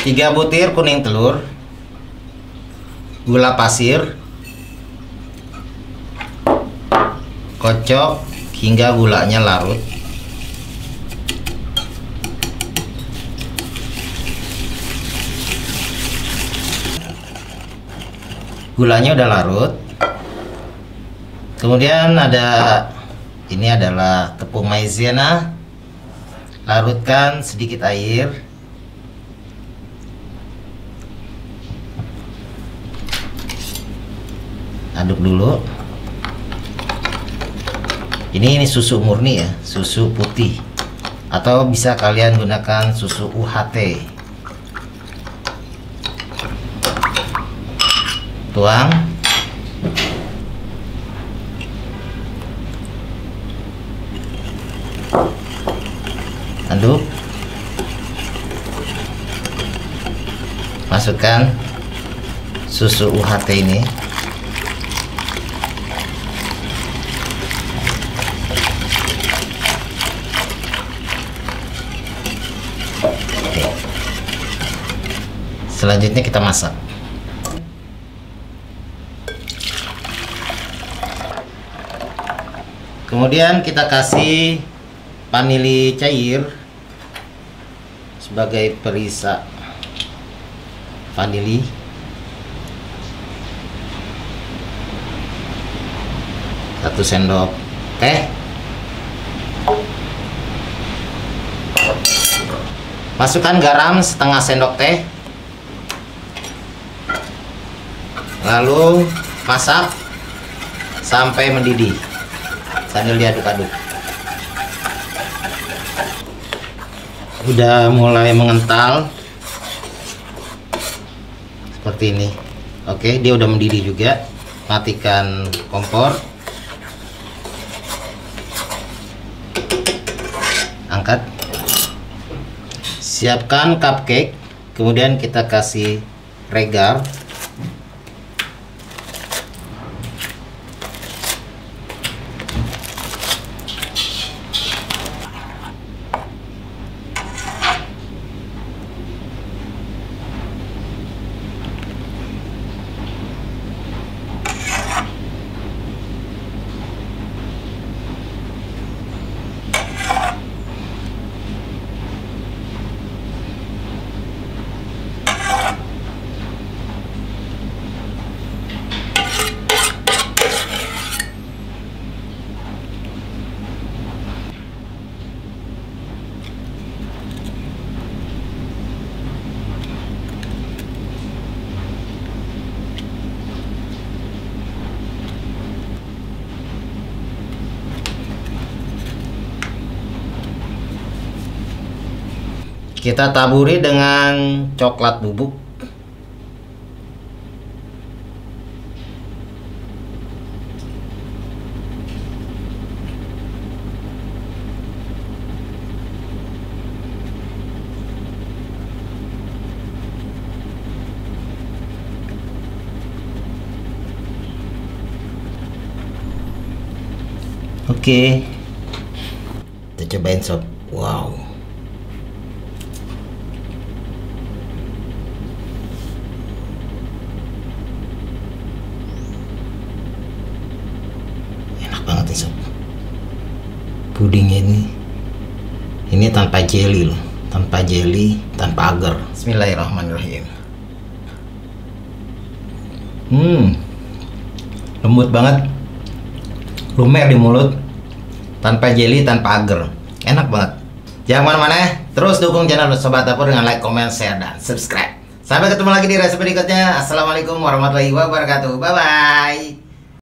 3 butir kuning telur, gula pasir, kocok hingga gulanya larut. Gulanya udah larut. Kemudian ini adalah tepung maizena. Larutkan sedikit air. Aduk dulu. Ini susu murni ya, susu putih, atau bisa kalian gunakan susu UHT. Tuang. Aduk. Masukkan susu UHT ini. Selanjutnya kita masak. Kemudian kita kasih vanili cair sebagai perisa vanili. Satu sendok teh. Masukkan garam setengah sendok teh. Lalu masak sampai mendidih sambil diaduk-aduk. Udah mulai mengental seperti ini. Oke, dia udah mendidih juga. Matikan kompor. Angkat. Siapkan cupcake. Kemudian kita kasih regar. Kita taburi dengan coklat bubuk. Oke. Kita cobain sob. Wow. Banget nih sob, pudingnya ini tanpa jelly loh, tanpa jelly, tanpa agar. Bismillahirrahmanirrahim. Lembut banget, lumer di mulut, tanpa jelly, tanpa agar, enak banget. Jangan kemana-mana, terus dukung channel Sobat Dapur dengan like, comment, share, dan subscribe. Sampai ketemu lagi di resep berikutnya. Assalamualaikum warahmatullahi wabarakatuh. Bye bye.